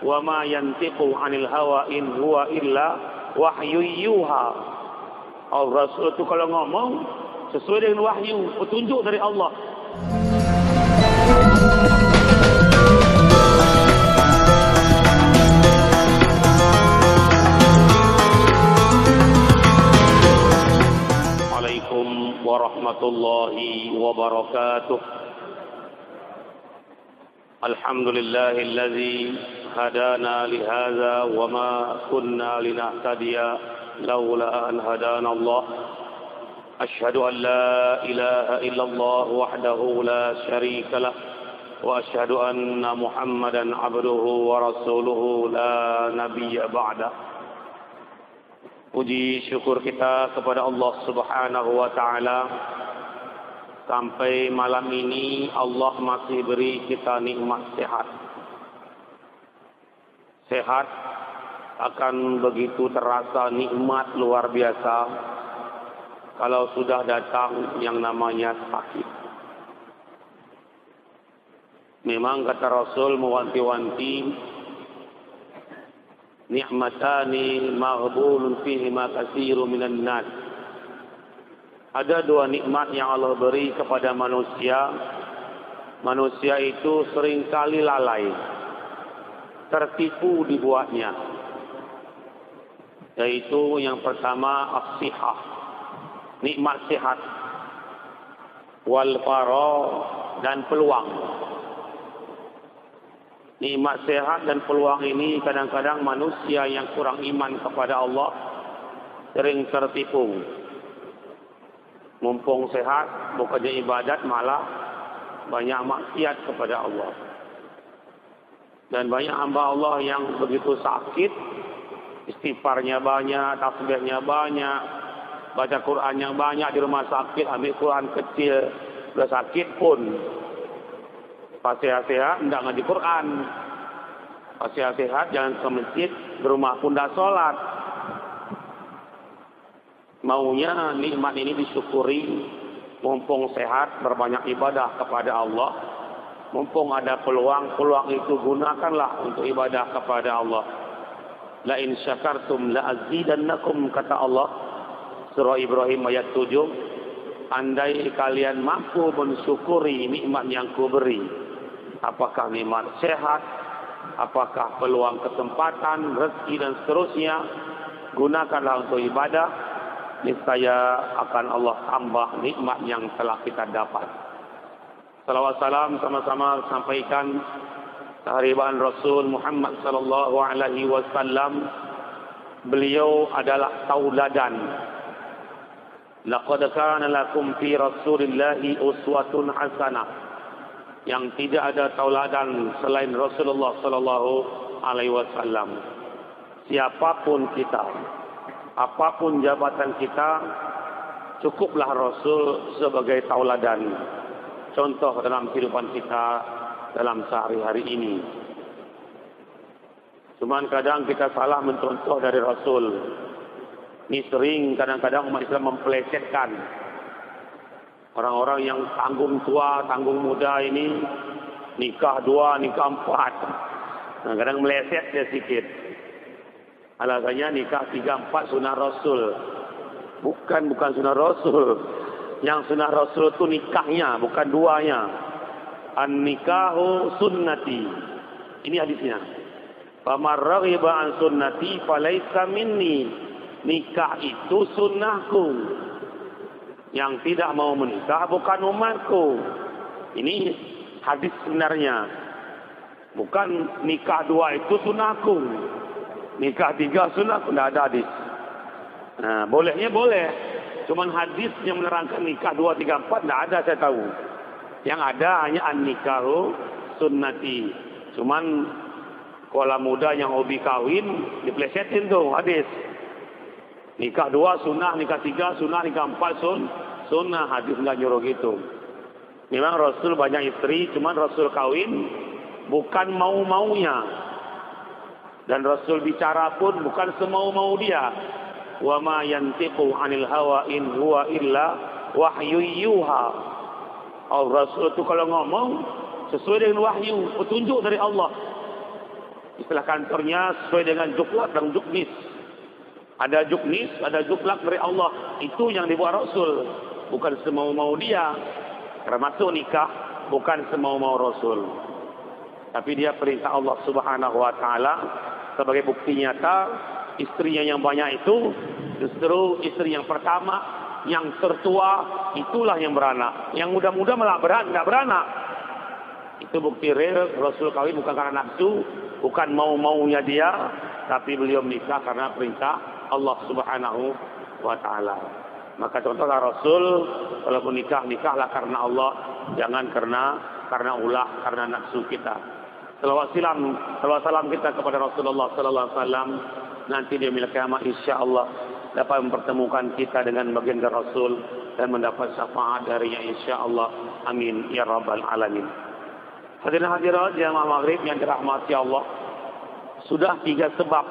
Wa ma yantiqu 'anil hawa in huwa illa wahyu yuha. Rasul itu kalau ngomong sesuai dengan wahyu, petunjuk dari Allah. Waalaikumsalam warahmatullahi wabarakatuh. Alhamdulillahilladzi hadana lihadza wa ma kunna linahtadiya laula an hadana Allah. Asyhadu an la ilaha illallah wahdahu la syarika lah wa asyhadu anna Muhammadan abduhu wa rasuluhu la nabiyya ba'da. Puji syukur kita kepada Allah Subhanahu wa taala. Sampai malam ini Allah masih beri kita nikmat sehat. Sehat akan begitu terasa nikmat luar biasa kalau sudah datang yang namanya sakit. Memang kata Rasul mewanti-wanti, ni'matani maghbulun fihima katsirun minan nas. Ada dua nikmat yang Allah beri kepada manusia. Manusia itu seringkali lalai, tertipu dibuatnya. Yaitu yang pertama as-sihah, nikmat sehat, wal faragh, dan peluang. Nikmat sehat dan peluang ini kadang-kadang manusia yang kurang iman kepada Allah sering tertipu. Mumpung sehat, bukannya ibadat, malah banyak maksiat kepada Allah. Dan banyak hamba Allah yang begitu sakit, istighfarnya banyak, tasbihnya banyak, baca Qur'annya banyak di rumah sakit, ambil Qur'an kecil, sudah sakit pun pas sehat-sehat tidak ngaji Qur'an, pas sehat-sehat jangan ke masjid, di rumah pun dah sholat. Maunya nikmat ini disyukuri, mumpung sehat berbanyak ibadah kepada Allah, mumpung ada peluang itu gunakanlah untuk ibadah kepada Allah. La in syakartum la azidannakum, kata Allah surah Ibrahim ayat 7. Andai kalian mampu mensyukuri nikmat yang kuberi, apakah nikmat sehat, apakah peluang kesempatan, rezeki dan seterusnya, gunakanlah untuk ibadah. Niscaya akan Allah tambah nikmat yang telah kita dapat. Salawat salam sama-sama sampaikan kehadiran Rasul Muhammad sallallahu alaihi wasallam. Beliau adalah tauladan. Laqad kana lakum fi Rasulillahi uswatun hasanah. Yang tidak ada tauladan selain Rasulullah sallallahu alaihi wasallam. Siapapun kita, apapun jabatan kita, cukuplah Rasul sebagai tauladan, contoh dalam kehidupan kita dalam sehari-hari ini. Cuman kadang kita salah mencontoh dari Rasul. Ini sering kadang-kadang umat Islam mempelesetkan orang-orang yang tanggung tua, tanggung muda ini, nikah 2, nikah 4. Nah, kadang meleset dia sedikit. Alasannya nikah 3-4 sunnah Rasul. Bukan sunnah Rasul. Yang sunnah Rasul itu nikahnya, bukan duanya. An-nikahu sunnati. Ini hadisnya. Faman raghiba an sunnati falaisa minni. Nikah itu sunnahku. Yang tidak mau menikah bukan umatku. Ini hadis sebenarnya. Bukan nikah 2 itu sunnahku, nikah 3 sunnah, tidak ada hadis. Nah, bolehnya boleh. Cuman hadis yang menerangkan nikah 2, 3, 4 tidak ada, saya tahu. Yang ada hanya an-nikahu sunnati. Cuman kalau muda yang hobi kawin diplesetin tuh hadis. Nikah 2 sunnah, nikah 3 sunnah, nikah 4 sunnah. Hadis enggak nyuruh gitu. Memang Rasul banyak istri, cuman Rasul kawin bukan mau-maunya. Dan Rasul bicara pun bukan semau-mau dia. Wa ma yantiqu 'anil hawa in huwa illa wahyu yuha. Rasul itu kalau ngomong sesuai dengan wahyu, petunjuk dari Allah. Istilah kantornya sesuai dengan juklak dan juknis. Ada juknis, ada juklak dari Allah. Itu yang dibuat Rasul. Bukan semau-mau dia. Termasuk nikah, bukan semau-mau Rasul. Tapi dia perintah Allah Subhanahu wa Ta'ala. Sebagai bukti nyata, istrinya yang banyak itu justru istri yang pertama, yang tertua, itulah yang beranak. Yang muda-muda malah tidak beranak. Itu bukti real Rasul kawin bukan karena nafsu, bukan mau-maunya dia, tapi beliau menikah karena perintah Allah Subhanahu wa Ta'ala. Maka contohlah Rasul, kalau menikah, nikahlah karena Allah, jangan karena ulah, karena nafsu kita. Salawat salam kita kepada Rasulullah sallallahu alaihi wasallam, nanti di yaumil kiamat insyaallah dapat mempertemukan kita dengan baginda Rasul dan mendapat syafaat darinya insyaallah. Amin ya rabbal alamin. Hadirin hadirat jamaah maghrib yang dirahmati Allah, sudah 3 sebab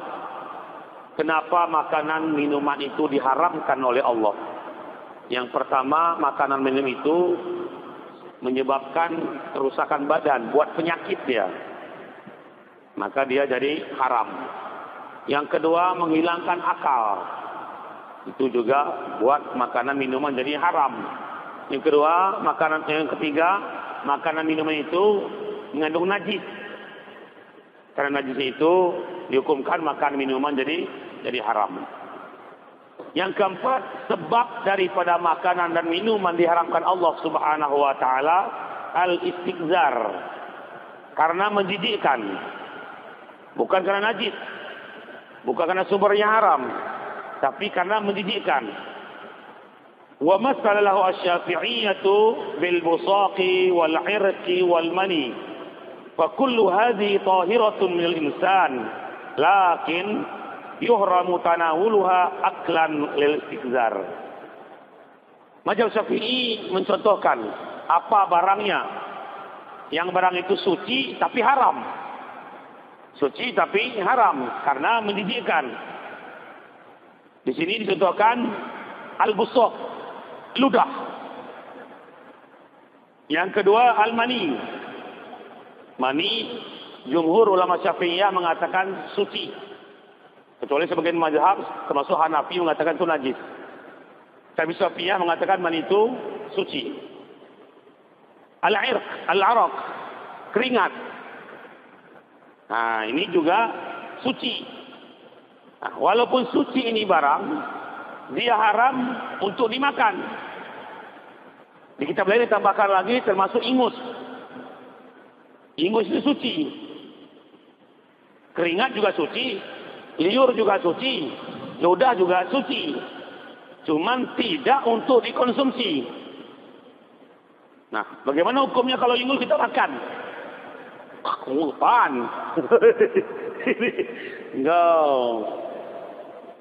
kenapa makanan minuman itu diharamkan oleh Allah. Yang pertama, makanan minum itu menyebabkan kerusakan badan, buat penyakit dia, maka dia jadi haram. Yang kedua, menghilangkan akal, itu juga buat makanan minuman jadi haram. Yang ketiga, makanan minuman itu mengandung najis. Karena najis itu dihukumkan makan minuman jadi haram. Yang keempat, sebab daripada makanan dan minuman diharamkan Allah Subhanahu wa Ta'ala, al-istighzar, karena menjijikkan. Bukan karena najis, bukan karena sumbernya haram, tapi karena menjijikkan. Wa masalahu asy-syafi'iyyatu bil busaqi wal 'irqi wal mani. Fa kullu hadhihi tahiratun minal insan, lakin yuhramu tanawuluha aklan lil istighzar. Mazhab Syafi'i mencontohkan apa barangnya yang barang itu suci tapi haram. Suci tapi haram karena menjijikkan. Di sini dicontohkan al-busaq, ludah. Yang kedua al-mani. Mani, jumhur ulama Syafi'iyah mengatakan suci. Kecuali sebagian mazhab termasuk Hanafi mengatakan itu najis. Tapi Syafi'iyah mengatakan mani itu suci. Al-irq, al-araq, keringat. Nah, ini juga suci. Nah, walaupun suci ini barang, dia haram untuk dimakan. Di kitab lain ditambahkan lagi termasuk ingus. Ingus itu suci. Keringat juga suci. Liur juga suci. Ludah juga suci. Cuman tidak untuk dikonsumsi. Nah, bagaimana hukumnya kalau ingus kita makan? Apaan? Enggak.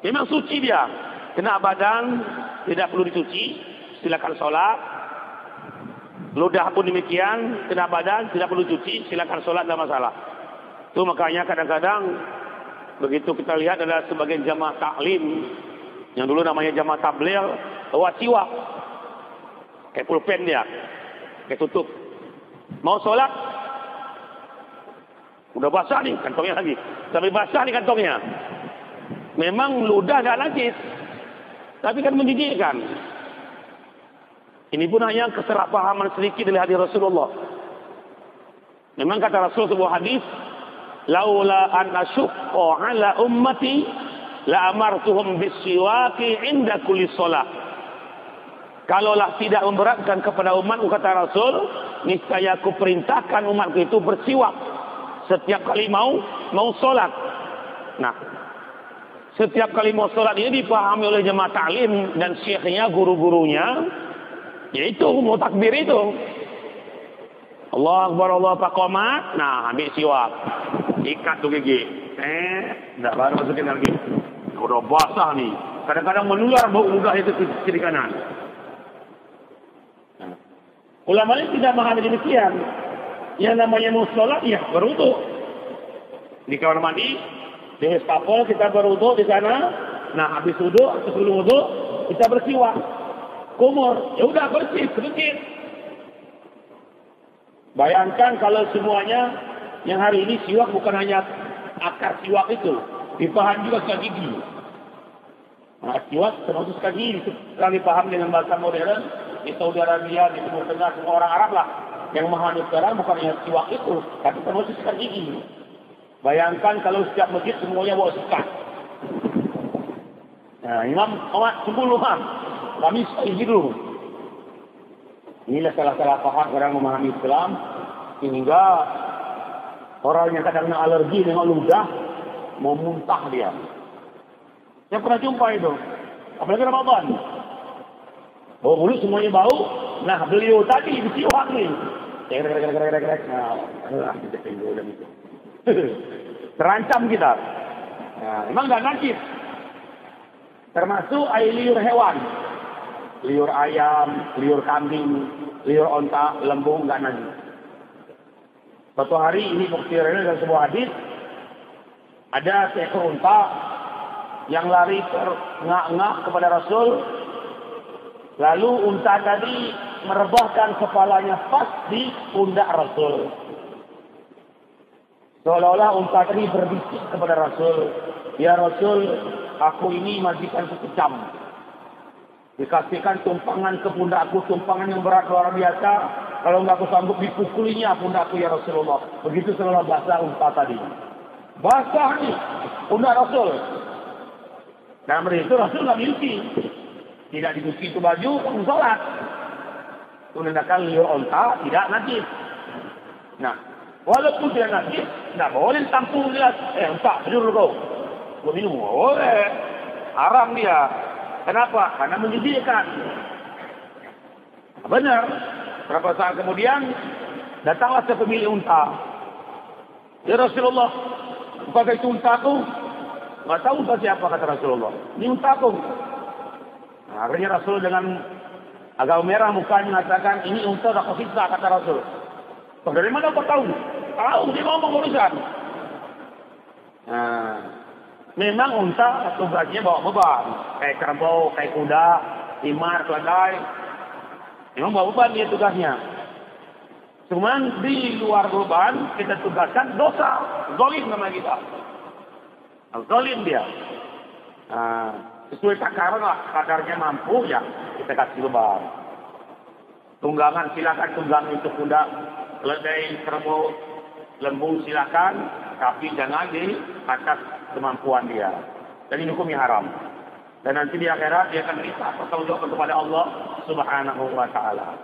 Memang suci dia. Kena badan, tidak perlu dicuci. Silakan sholat. Ludah pun demikian. Kena badan, tidak perlu cuci. Silakan sholat, tidak masalah. Itu makanya kadang-kadang begitu kita lihat ada sebagian jamaah taklim yang dulu namanya jamaah tabligh, bawa siwak, kayak pulpen dia, kayak tutup. Mau sholat, udah basah nih kantongnya lagi, sampai basah nih kantongnya. Memang ludah tidak najis, tapi kan menjijikkan. Ini pun hanya kesalahpahaman sedikit dari hadis Rasulullah. Memang kata Rasul sebuah hadis, laula an asyqa ala ummati la amartuhum bisiwaki inda kulli shalah. Kalaulah tidak memberatkan kepada umatku, kata Rasul, niscaya aku perintahkan umatku itu bersiwak setiap kali mau salat. Nah, setiap kali mau salat ini dipahami oleh jemaah taklim dan syekhnya, guru-gurunya, yaitu mau takbir itu. Allah Akbar, Allah Akbar, nah ambil siwak. Ikat tuh gigi. Dah baru masukin lagi. Udah basah nih. Kadang-kadang menular bau ludah itu ke kiri kanan. Nah, ulama ini tidak menghadap demikian. Yang namanya mau sholat, ya berwudu. Di kamar mandi, di wastafel kita berwudu di sana. Nah, habis wudu, sebelum wudu kita bersiwak. Kumur, ya udah bersih sedikit. Bayangkan kalau semuanya yang hari ini siwak bukan hanya akar siwak itu. Dipaham juga sikat gigi. Nah, siwak termasuk sikat gigi. Kalau dipaham dengan bahasa modern, di Saudi Arabia, di Timur Tengah, semua orang Arab lah. Yang memahami sekarang bukan hanya siwak itu, tapi termasuk sikat gigi. Bayangkan kalau setiap masjid semuanya bawa sikat. Nah, Imam Ahmad sebelum kami sekali dulu. Inilah salah-salah paham orang memahami Islam, sehingga orang yang kadang alergi dengan ludah, mau muntah dia. Saya pernah jumpa itu. Apalagi Ramadan. Bau mulut semuanya bau. Nah, beliau tadi di siwak ni. Krek. Nah, kita tengok dan itu. Terancam kita. Nah, memang enggak najis. Termasuk air liur hewan. Liur ayam, liur kambing, liur onta, lembu enggak najis. Suatu hari ini bukti dalam sebuah hadis, ada seekor unta yang lari terengah-engah kepada Rasul. Lalu unta tadi merebahkan kepalanya pas di pundak Rasul. Seolah-olah unta tadi berbisik kepada Rasul, "Ya Rasul, aku ini majikan sekejam. Dikasihkan tumpangan ke pundakku, tumpangan yang berat luar biasa. Kalau enggak aku sanggup dipukulinya pundakku ya Rasulullah." Begitu seolah bahasa unta tadi. Basah nih pundak Rasul. Dan itu Rasul enggak mimpi. Tidak dicuci itu baju, kamu sholat. Itu menandakan liur unta tidak najis. Nah, walaupun tidak najis, tidak boleh tampung dia. Unta, tidur kau. Kau minum, boleh. Haram dia. Kenapa? Karena menjijikkan. Benar. Berapa saat kemudian, datanglah pemilik unta. Ya Rasulullah, apakah itu untaku? Tidak tahu unta siapa, kata Rasulullah. Ini untaku. Nah, akhirnya Rasul dengan agak merah mukanya mengatakan, ini unta dah kau siksa, kata Rasul. Oh, dari mana kau tahu? Tahu, dia ngomong urusan. Nah, memang unta tugasnya bawa beban. Kayak kerbau, kayak kuda, himar, keledai. Memang bawa beban dia tugasnya. Cuman di luar beban, kita tugaskan dosa. Zalim nama kita. Zalim dia. Nah, sesuai takaran lah, kadarnya mampu ya kita kasih beban. Tunggangan silakan tunggang untuk kuda, keledai, kerbau, lembu silakan, tapi jangan di atas kemampuan dia. Dan ini hukumnya haram. Dan nanti di akhirat dia akan minta pertanggungjawab kepada Allah Subhanahu wa taala.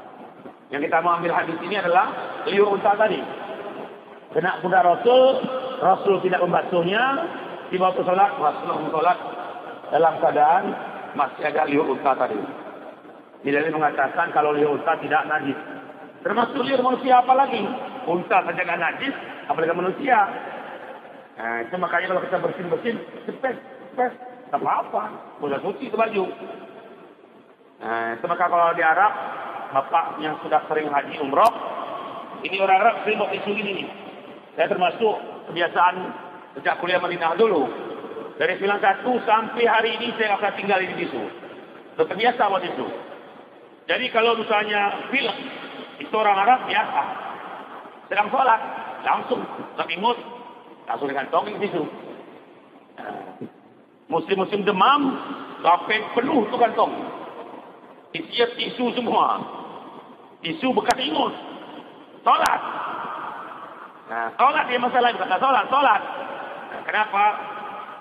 Yang kita mau ambil hadis ini adalah liur unta tadi. Kena kuda Rasul tidak membasuhnya, di waktu salat Rasulullah salat dalam keadaan masih ada liur unta tadi. Tidak mengatakan kalau liur unta tidak najis. Termasuk liur manusia apa lagi? Unta saja tidak najis, apalagi manusia. Nah, itu makanya kalau kita bersin-bersin, cepet, tak apa-apa. Boleh cuci itu baju. Nah, itu maka kalau di Arab, bapak yang sudah sering haji umroh, ini orang Arab sering bawa tisu gini nih. Saya termasuk kebiasaan sejak kuliah Madinah dulu. Dari 91 sampai hari ini saya akan tinggal di tisu. Sudah terbiasa buat itu. Jadi kalau misalnya film, itu orang Arab biasa. Sedang sholat, langsung imut, langsung dikantongin tisu. Musim-musim demam, sampai penuh tu kantong. Isinya tisu semua. Tisu bekas ingus. Sholat. Nah, sholat dia masalah, bukan sholat. Nah, kenapa?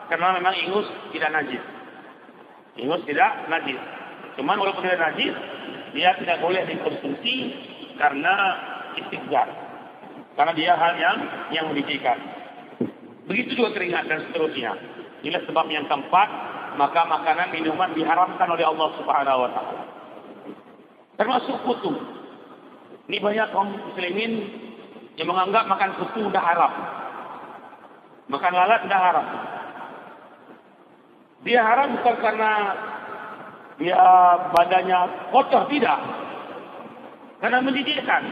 Karena memang ingus tidak najis. Ingus tidak najis. Cuman walaupun tidak najis, dia tidak boleh dikonsumsi karena istighfar. Karena dia hal yang menjijikkan. Begitu juga keringat dan seterusnya. Inilah sebab yang keempat, maka makanan minuman diharamkan oleh Allah Subhanahu wa taala. Termasuk kutu. Ini banyak kaum muslimin yang menganggap makan kutu dah haram. Makan lalat dah haram. Dia haram bukan karena dia badannya kotor, tidak. Karena menjijikkan.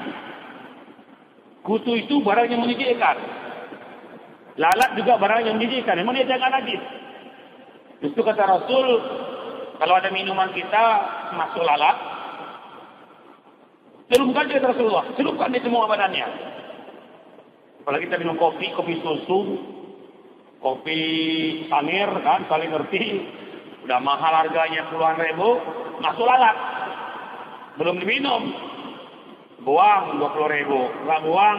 Kutu itu barang yang menjijikkan. Lalat juga barang yang menjijikkan. Memang dia jangan najis. Justru kata Rasul, kalau ada minuman kita masuk lalat, celupkan dia Rasulullah. Celupkan dia semua badannya. Apalagi kita minum kopi susu, Kopi Sangir kan, kalian ngerti. Udah mahal harganya puluhan ribu, masuk lalat. Belum diminum. Buang 20.000, nggak buang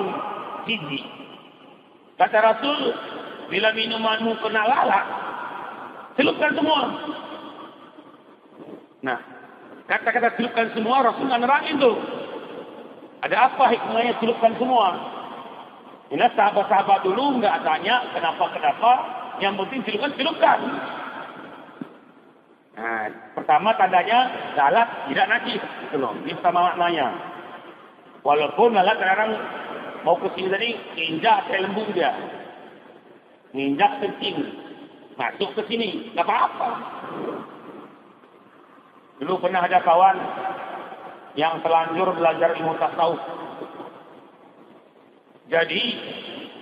gigi. Kata Rasul, bila minumanmu kena lalat, celupkan semua. Nah, kata-kata celupkan semua, Rasul nggak nerangin tuh. Ada apa hikmahnya celupkan semua? Ini sahabat-sahabat dulu nggak tanya kenapa, yang penting celupkan. Nah, pertama tandanya lalat tidak najis, gitu loh. Ini pertama maknanya. Walaupun lalat kadang mau ke sini tadi, injak kayak lembu dia, nginjak kencing, masuk ke sini, nggak apa-apa. Dulu pernah ada kawan yang telanjur belajar ilmu tasawuf. Jadi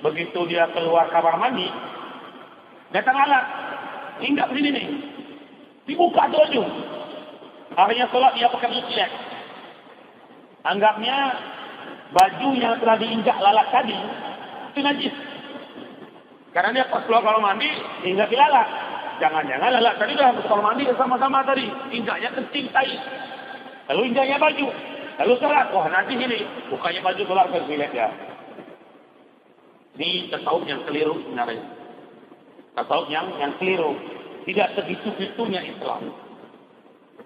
begitu dia keluar kamar mandi, datang lalat, hinggap sini nih. Dibuka baju. Akhirnya sholat dia pakai mutlak. Anggapnya baju yang telah diinjak lalat tadi itu najis. Karena dia pas keluar kamar mandi hinggap di lalat. Jangan-jangan lalat tadi dah kamar mandi sama-sama tadi. Injaknya kencing tai. Lalu injaknya baju. Lalu sholat. Wah nanti sini. Bukannya baju sholat ke toilet ya. Ini tasawuf yang keliru sebenarnya. Tasawuf yang keliru. Tidak segitu-gitunya Islam.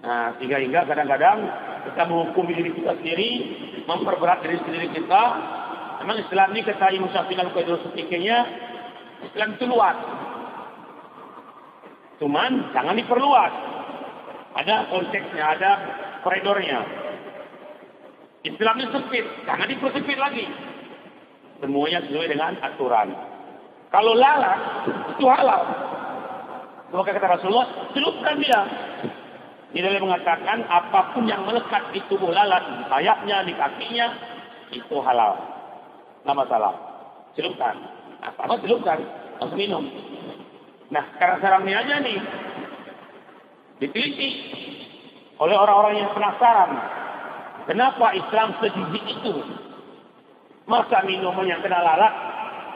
Nah, hingga kadang-kadang kita menghukum diri kita sendiri, memperberat diri sendiri kita. Memang Islam ini kata Imam Syafi'i dalam Qaidul Fiqhnya, Islam itu luas. Cuman jangan diperluas. Ada konteksnya, ada koridornya. Islam ini sempit, jangan dipersempit lagi. Semuanya sesuai dengan aturan. Kalau lalat, itu halal. Maka kata Rasulullah, celupkan dia. Dia mengatakan apapun yang melekat di tubuh lalat, di sayapnya, di kakinya, itu halal. Nggak masalah. Celupkan. Apa celupkan? Langsung minum. Nah, sekarang ini aja nih, diteliti oleh orang-orang yang penasaran. Kenapa Islam sejijik itu? Masa minuman yang kena lalat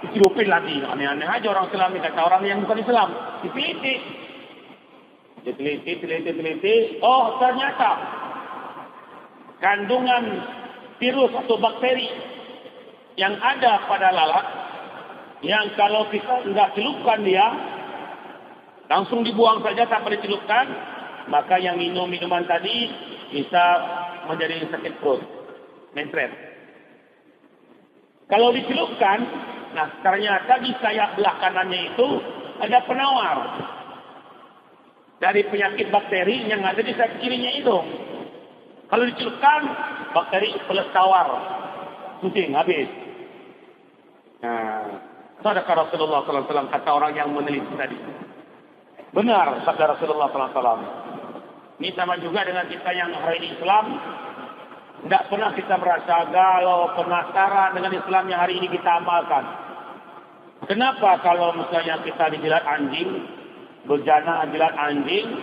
dicelupin lagi? Aneh-aneh aja orang Islam ini, kata orang yang bukan Islam. Diteliti. Oh, ternyata kandungan virus atau bakteri yang ada pada lalat, yang kalau kita nggak celupkan dia, langsung dibuang saja tanpa dicelupkan, maka yang minum minuman tadi bisa menjadi sakit perut, menstret. Kalau dicelupkan, nah ternyata di sayap belah kanannya itu ada penawar dari penyakit bakteri yang ada di sayap kirinya itu. Kalau dicelupkan, bakteri peles tawar, kucing habis. Nah, sadaqah Rasulullah SAW, kata orang yang meneliti tadi. Benar sabda Rasulullah SAW. Ini sama juga dengan kita yang hari ini Islam. Tidak pernah kita merasa galau, penasaran dengan Islam yang hari ini kita amalkan. Kenapa kalau misalnya kita dijilat anjing, bejana jilat anjing,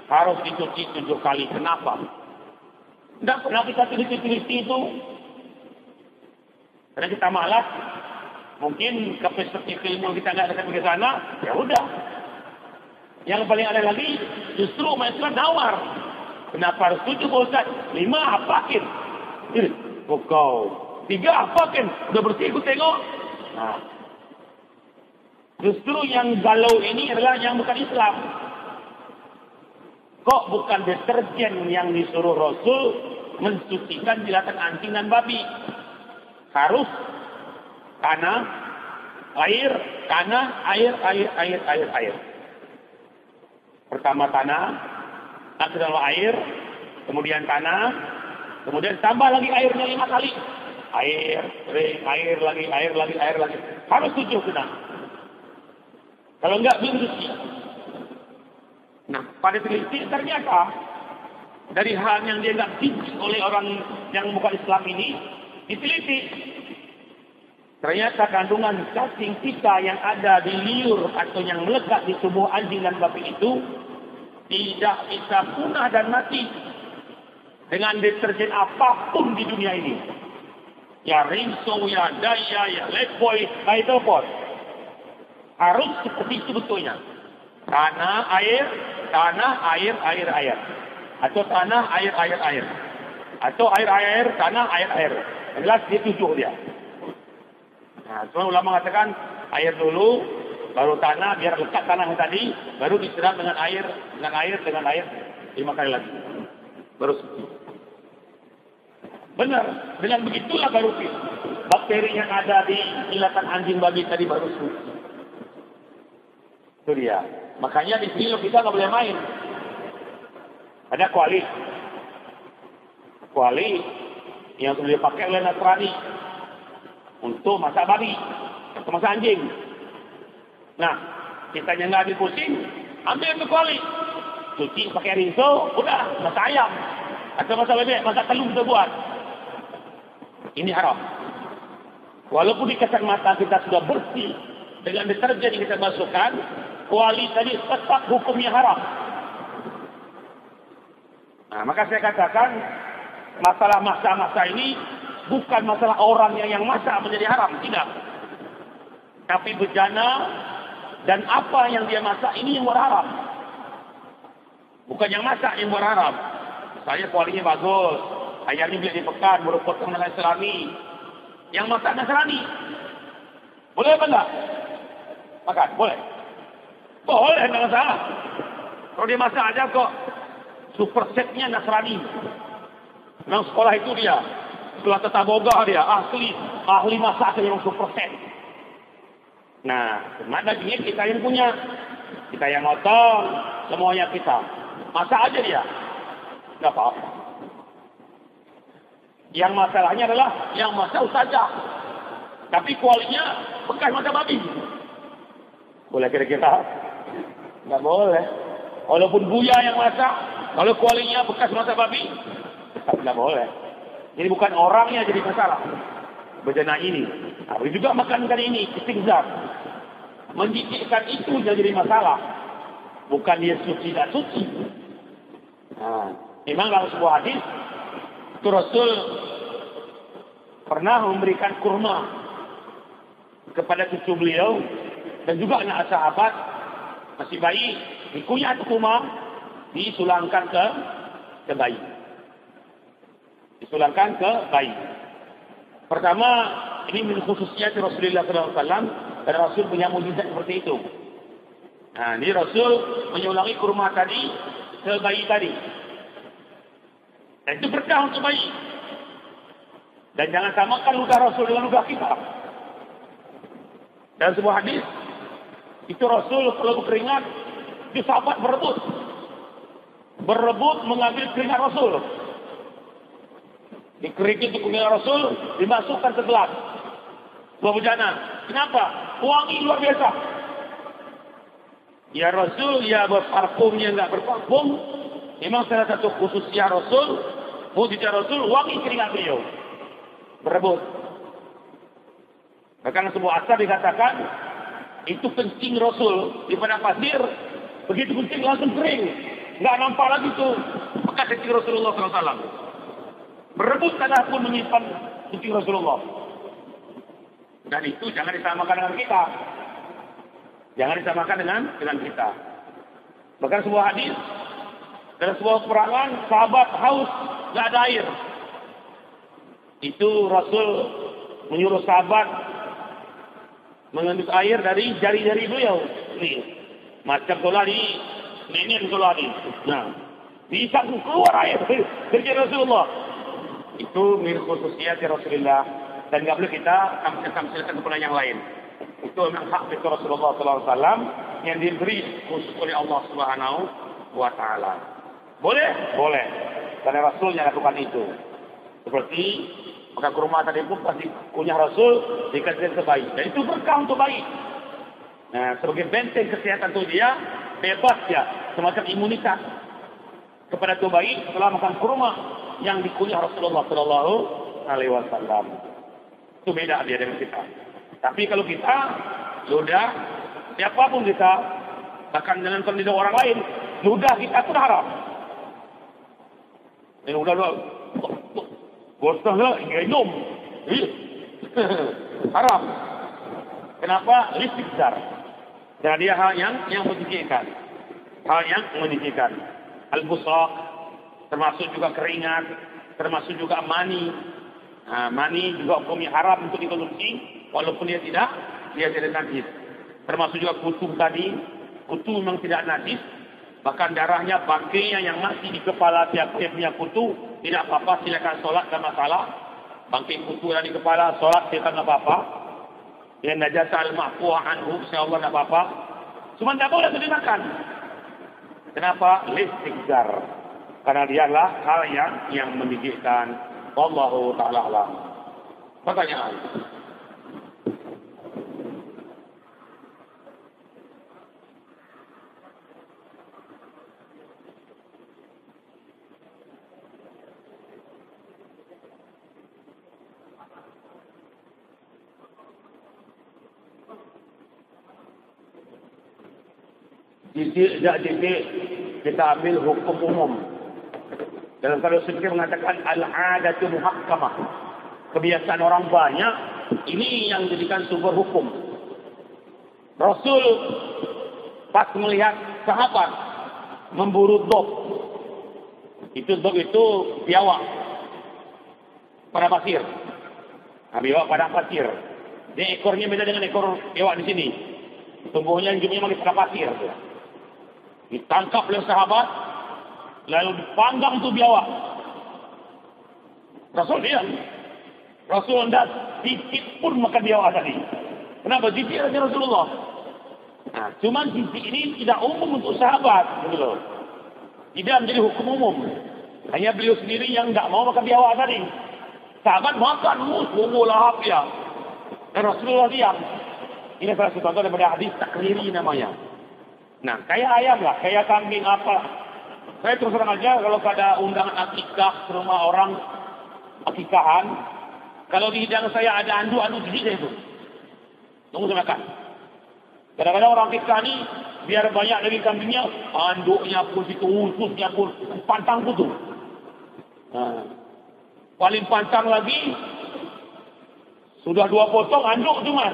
harus dicuci 7 kali? Kenapa? Tidak pernah kita teliti itu. Karena kita malas. Mungkin ke perspektif ilmu kita nggak dekat ke sana, ya udah. Yang paling ada lagi, justru Islam nawar. Kenapa harus 7 Ustaz? 5 apakin? Kau 3 apakin? Udah bersih aku tengok. Nah, justru yang galau ini adalah yang bukan Islam. Kok bukan deterjen yang disuruh Rasul mensucikan jilatan anjing dan babi? Harus tanah, air, tanah, air. Pertama tanah, nanti dalam air, kemudian tanah, kemudian tambah lagi airnya 5 kali. Air lagi. Harus 7 kena. Kalau enggak, belum suci. Nah, pada teliti ternyata dari hal yang dia enggak tinggi oleh orang yang bukan Islam ini, diteliti. Ternyata kandungan cacing kita yang ada di liur atau yang melekat di tubuh anjing dan babi itu tidak bisa punah dan mati dengan deterjen apapun di dunia ini. Ya Rinso, ya Daya, ya Lifebuoy, itu pun. Harus seperti itu betulnya. Tanah, air, air. Atau tanah, air. Atau air, tanah, air. Yang jelas dia 7 dia. Nah, cuma ulama mengatakan air dulu, baru tanah, biar lekat tanah yang tadi, baru disiram dengan air, 5 kali lagi. Baru suci. Benar, dengan begitulah baru bakteri yang ada di kilatan anjing babi tadi baru suci. Itu dia. Makanya di sini kita nggak boleh main. Ada kuali yang sudah dipakai oleh Nasrani untuk masak babi atau masak anjing. Nah, kita yang nggak habis pusing, ambil ke kuali, cuci pakai rinso, udah masak ayam atau masak bebek, masak telur kita buat. Ini haram. Walaupun di kasat mata kita sudah bersih dengan deterjen yang kita masukkan, kuali tadi tetap hukumnya haram. Nah, maka saya katakan masalah masak-masak ini bukan masalah orang yang masak menjadi haram, tidak. Tapi bejana dan apa yang dia masak ini yang buat haram. Bukan yang masak yang buat haram. Saya kualinya bagus, ayamnya beli di pekan, baru potong dengan Nasrani. Yang masak Nasrani, boleh apa enggak? Makan, boleh. Boleh, enggak masalah. Kalau dia masak aja kok, super setnya Nasrani. Memang sekolah itu dia, sekolah tata boga dia, ahli masak yang super set. Nah, cuma dagingnya kita yang punya, kita yang motong, semuanya kita. Masak aja dia, nggak apa-apa. Yang masalahnya adalah yang masak ustazah, tapi kualinya bekas masak babi. Boleh kira-kira? Nggak boleh. Walaupun buya yang masak, kalau kualinya bekas masak babi, nggak boleh. Jadi bukan orangnya jadi masalah. Bejana ini, tapi juga makan kali ini, istingzar. Menjijikkan itu jadi masalah. Bukan dia suci dan suci. Nah, memang dalam sebuah hadis, itu Rasul pernah memberikan kurma kepada cucu beliau dan juga anak sahabat masih bayi, dikunyah itu kurma, disulangkan ke bayi. Disulangkan ke bayi. Pertama, ini min khususnya Rasulullah SAW, dan Rasul punya mujizat seperti itu. Nah, ini Rasul menyulangi kurma tadi ke bayi tadi. Dan itu berkah untuk bayi. Dan jangan samakan ludah Rasul dengan ludah kita. Dalam sebuah hadis, itu Rasul kalau berkeringat, itu sahabat berebut mengambil keringat Rasul. Dikerikit di keringat Rasul, dimasukkan ke gelas. Buah bejana. Kenapa? Wangi luar biasa. Ya Rasul, ya berparfumnya enggak berparfum. Memang salah satu khususnya Rasul, mujizat Rasul, wangi keringat beliau. Berebut. Bahkan sebuah asar dikatakan, itu kencing Rasul di padang pasir, begitu kencing langsung kering. Enggak nampak lagi tuh bekas kencing Rasulullah SAW. Berebut tanah pun menyimpan kencing Rasulullah. Dan itu jangan disamakan dengan kita. Jangan disamakan dengan kita. Bahkan sebuah hadis, dalam sebuah peperangan, sahabat haus, tidak ada air. Itu Rasul menyuruh sahabat mengambil air dari jari-jari beliau. Ini macam tolah ini tolah ini. Nah, bisa keluar air dari jari Rasulullah. Itu milik khususnya Rasulullah. Dan tidak boleh kita tampilkan kepada yang lain. Itu memang hak itu Rasulullah SAW yang diberi khusus oleh Allah Subhanahu wa Ta'ala. Boleh? Boleh. Karena Rasul yang lakukan itu. Seperti maka kurma tadi pun pasti kunyah Rasul dikasih ke bayi. Dan itu berkah untuk bayi. Nah, sebagai benteng kesehatan itu dia bebas ya, semacam imunitas kepada tubuh bayi setelah makan kurma yang dikunyah Rasulullah SAW. Itu beda dia dengan kita. Tapi kalau kita, ludah, siapapun kita, bahkan dengan lidah orang lain, ludah kita pun haram. Ini ludah, gosong lah, minum. Haram. Kenapa? Istigzar. Dan dia hal yang menyingkirkan. Hal yang menyingkirkan. Al-busaq, termasuk juga keringat, termasuk juga mani. Mani juga hukumnya haram untuk dikonsumsi, walaupun dia tidak najis. Termasuk juga kutu tadi. Kutu memang tidak najis. Bahkan darahnya, bangkainya yang masih di kepala siapa yang punya kutu, tidak apa-apa, silakan solat, tak masalah. Bangkai kutu yang di kepala, solat, tidak apa-apa. Yang najasa al-ma'fu'ah anhu, insyaAllah tak apa-apa. Cuma tak boleh dimakan. Kenapa? Listigzar. Karena dialah hal yang menggigitkan. Wallahu ta'ala alam. Pertanyaan. Titik kita ambil hukum umum. Dalam kalau sedikit mengatakan al-adatu muhakkamah. Kebiasaan orang banyak, ini yang jadikan sumber hukum. Rasul pas melihat sahabat memburu dog. Dog itu biawak pada pasir. Biawak pada pasir. Dia ekornya beda dengan ekor biawak di sini. Tumbuhnya hidupnya memang pada pasir. Ditangkap oleh sahabat, lalu dipanggang tu biawak. Rasul diam. Rasul hendak titik pun makan biawak tadi. Kenapa? Titik saja Rasulullah. Cuma titik ini tidak umum untuk sahabat. Gitu. Tidak menjadi hukum umum. Hanya beliau sendiri yang tidak mau makan biawak tadi. Sahabat makan, bumbu lahap dia. Dan Rasulullah diam. Ini salah satu contoh daripada hadis takriri namanya. Nah, kayak ayam lah, kayak kambing apa. Saya terus terang aja kalau ada undangan akikah ke rumah orang akikahan, kalau di hidang saya ada anduk-anduk di sini itu. Tunggu saya makan. Kadang-kadang orang akikah ni biar banyak dari kambingnya, anduknya pun situ, ususnya pun pantang pun tu. Paling pantang lagi sudah 2 potong anduk cuma.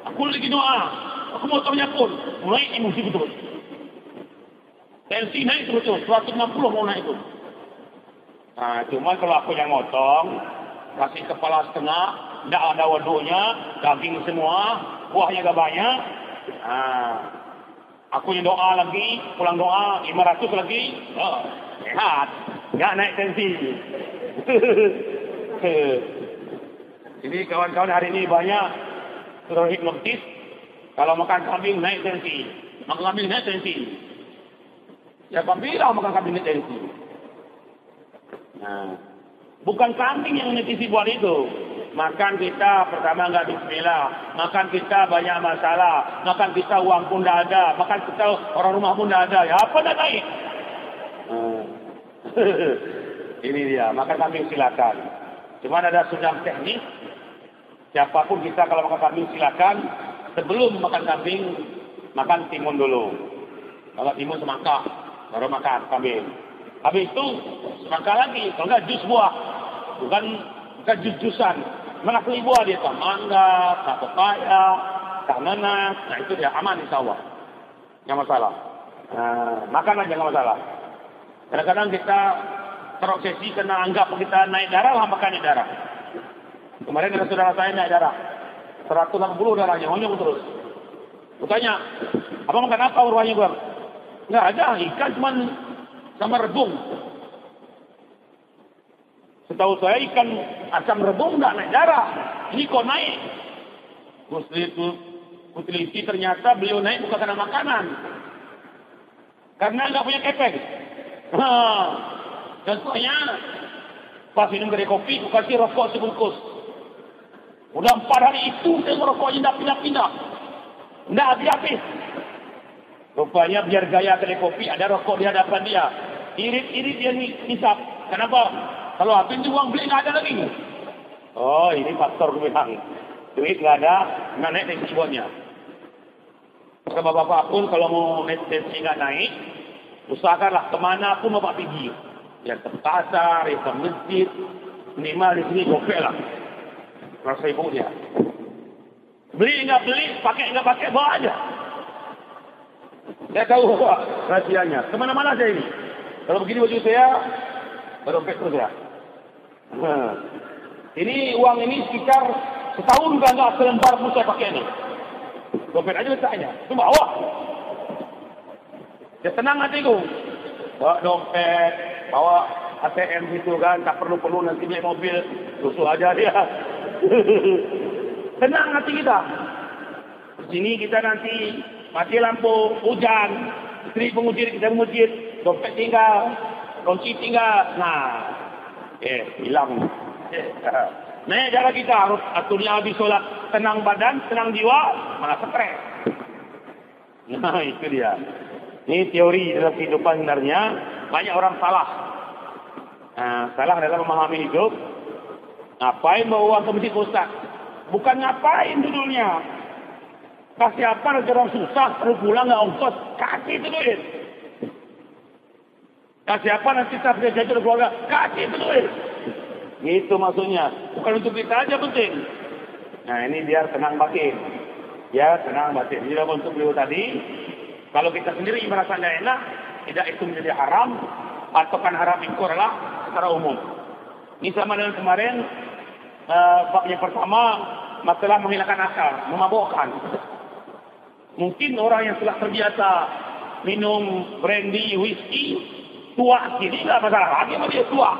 Aku lagi doa. Aku motongnya pun naik emosi betul. Tensi naik betul, 160 mau naik itu. Cuma kalau aku yang motong, kasih kepala setengah, tidak ada waduknya, daging semua, kuahnya agak banyak. Aku yang doa lagi, pulang doa 500 lagi, sehat, nggak naik tensi. Jadi kawan-kawan hari ini banyak sudah hipnotis. Kalau makan kambing naik tensi. Makan kambing naik tensi. Ya bila makan kambing naik tensi. Bukan kambing yang menetisi buat itu. Makan kita pertama enggak bismillah. Makan kita banyak masalah. Makan kita uang pun dah ada. Makan kita orang rumah pun dah ada. Ya apa dah naik? Ini dia. Makan kambing silakan. Cuma ada sunnah teknis. Siapapun kita kalau makan kambing silakan. Sebelum makan kambing, makan timun dulu. Kalau timun semangka, baru makan kambing. Habis itu, semangka lagi. Kalau enggak, jus buah. Bukan jus-jusan. Menakli buah dia. Tak mangga, tak pepaya, tak nanas. Nah itu dia aman insyaAllah. Yang masalah. Makan aja enggak masalah. Kadang-kadang kita terobsesi kena anggap kita naik darah, lah makan naik darah. Kemarin ada saudara saya naik darah. 160 darahnya, monyong terus. Bertanya, abang makan apa ruahnya bang? Enggak ada, ikan cuma sama rebung. Setahu saya ikan asam rebung enggak naik darah. Ini kok naik? Kuteliti ternyata beliau naik bukan karena makanan. Karena enggak punya kepeng. Contohnya, pas minum dari kopi, aku kasih rokok sebungkus. Udah 4 hari itu, saya merokoknya tidak pindah-pindah. Tidak habis-habis. Rupanya biar gaya kedai kopi, ada rokok di hadapan dia. Irit-irit dia hisap. Kenapa? Kalau habis itu uang beli tidak ada lagi. Oh, ini faktor gue bilang. Duit tidak ada, nggak naik tensi buatnya. Bapak-bapak pun kalau mau tensi nggak naik, usahakanlah kemana pun bapak pergi. Ya ke pasar, ya ke masjid. Minimal di sini gopek lah. Rasa ibu dia. Beli enggak beli, pakai enggak pakai, bawa aja. Saya tahu apa rahasianya. Kemana-mana saya ini. Kalau begini baju saya, dompet terus ya. Ini uang ini sekitar setahun enggak selembar pun saya pakai ini. Dompet aja letaknya. Itu bawa. Ya tenang hatiku. Bawa dompet, bawa ATM gitu kan. Tak perlu-perlu nanti beli mobil. Rusuh aja dia. Tenang hati kita. Di sini kita nanti mati lampu, hujan. Isteri pengujir, kita pengujir. Dompet tinggal. Kunci tinggal. Nah. Hilang. Nah, cara kita harus aturnya habis sholat. Tenang badan, tenang jiwa. Malah stres. Nah, itu dia. Ini teori dalam kehidupan sebenarnya. Banyak orang salah. Salah dalam memahami hidup. Ngapain bawa uang ke masjid Ustaz? Bukan ngapain dulunya. Kasih apa nanti orang susah, perlu pulang nggak ongkos. Kasih itu duit. Kasih apa nanti kita bisa jajan keluarga. Kasih itu duit. Itu maksudnya. Bukan untuk kita aja penting. Nah ini biar tenang batin. Ya tenang batin. Jadi untuk beliau tadi. Kalau kita sendiri merasa tidak enak, tidak itu menjadi haram, patokan haram itu adalah secara umum. Ini sama dengan kemarin, bab yang pertama, masalah menghilangkan akal, memabukkan. Mungkin orang yang sudah terbiasa minum brandy, whisky, tua, ini tidak masalah lagi sama dia tua.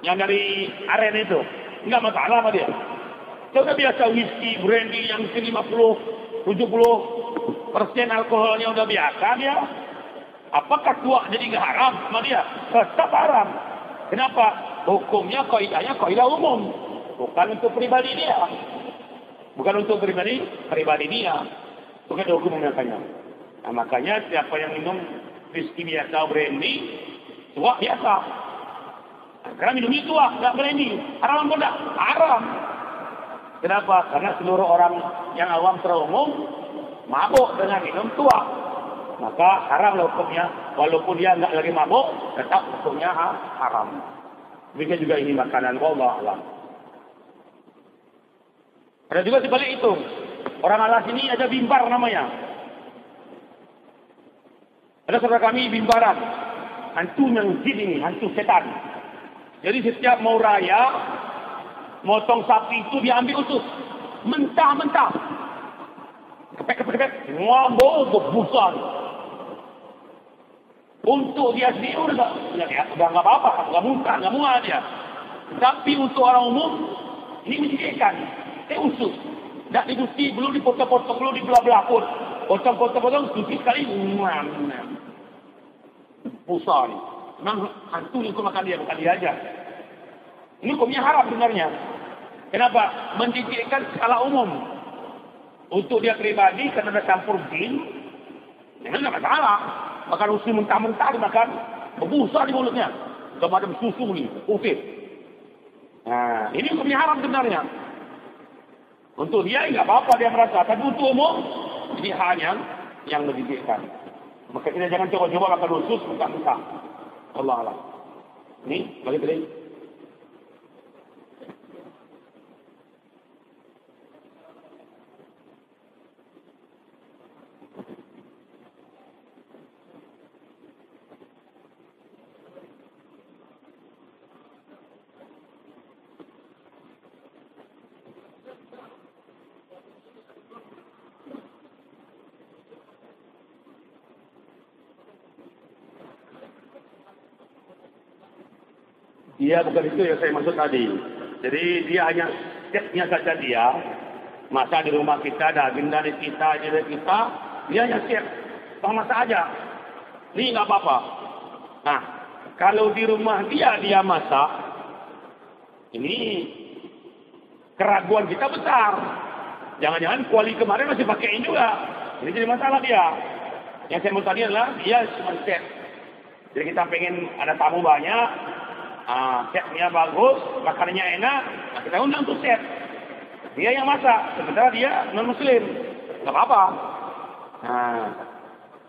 Yang dari aren itu, tidak masalah sama dia. Sudah biasa whisky, brandy yang 50, 70% alkoholnya udah biasa dia. Apakah tua jadi nggak haram sama dia? Tetap haram. Kenapa? Hukumnya kaidah umum. Bukan untuk pribadi dia. Bukan untuk pribadi dia. Bukan hukum makanya. Nah, makanya siapa yang minum whisky biasa, brandy, tua biasa. Nah, karena minumnya tua, nggak brandy. Haram pun haram. Kenapa? Karena seluruh orang yang awam terumum mabuk dengan minum tua, maka haram hukumnya. Walaupun dia enggak lagi mabuk, tetap hukumnya haram. Demikian juga ini makanan. Wallahu a'lam. Ada juga sebalik itu. Orang alas ini ada bimbar namanya. Ada saudara kami bimbaran. Hantu yang jin ini, hantu setan. Jadi setiap mau raya, motong sapi itu diambil usus. Mentah-mentah. Kepek. Ngomong besar. Untuk dia sendiri udah nggak apa-apa, nggak mual dia. Tapi untuk orang umum ini menyedihkan. Usus. Tidak dibusi, belum dipotong-potong, belum dibelah-belah pun. Potong, sedikit sekali. Besar. Memang hantu yang makan dia, bukan dia aja. Ini hukumnya haram sebenarnya. Kenapa? Menjijikkan skala umum. Untuk dia pribadi, karena ada campur jin, ini tidak masalah. Makan usus mentah-mentah dimakan, berbusa di mulutnya. Kepada susu ni, ukir. Nah, ini hukumnya haram sebenarnya. Untuk dia, tidak apa-apa dia merasa. Tapi untuk umum, ini hanya yang menjijikkan. Maka kita jangan coba-coba makan usus mentah-mentah. Allah Allah. Ini, bagi tadi. Dia bukan itu yang saya maksud tadi. Jadi dia hanya setnya saja dia. Masa di rumah kita ada agenda di kita, dia hanya siap. Sama saja. Ini nggak apa-apa. Nah, kalau di rumah dia masak, ini keraguan kita besar. Jangan-jangan kuali kemarin masih pakaiin juga. Ini jadi masalah dia. Yang saya mau tadi adalah dia cuma siap. Jadi kita pengen ada tamu banyak. Chefnya bagus, makanannya enak, kita undang untuk chef. Dia yang masak, sementara dia non-muslim. Nggak apa-apa.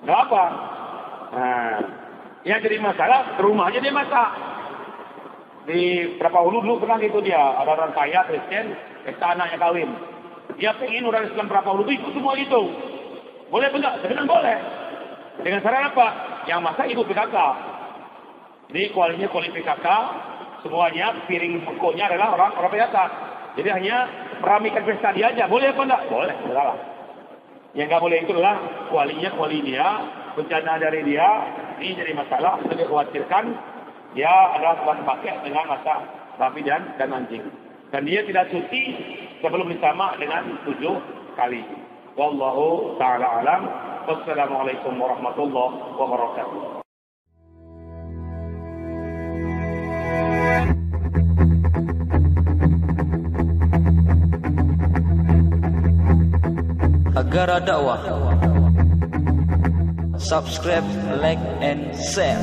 Nggak apa. Yang jadi masalah, rumahnya dia masak. Di berapa dulu pernah gitu dia, ada orang kaya, Kristen, pesta anaknya kawin. Dia pengen orang Islam berapa dulu, ikut semua itu. Boleh enggak? Sebenarnya boleh. Dengan cara apa? Yang masak ibu PKK. Jadi kualinya kuali PKK, semuanya piring pokoknya adalah orang PKK. Jadi hanya meramikan pesta dia aja. Boleh apa enggak? Boleh, salah. Yang nggak boleh itu adalah kualinya kuali dia, bencana dari dia, ini jadi masalah. Kita khawatirkan dia adalah tuan pakai dengan masak babi dan anjing. Dan dia tidak cuti sebelum disama dengan 7 kali. Wallahu ta'ala alam. Wassalamualaikum warahmatullahi wabarakatuh. Agara Dakwah. Subscribe, like, and share.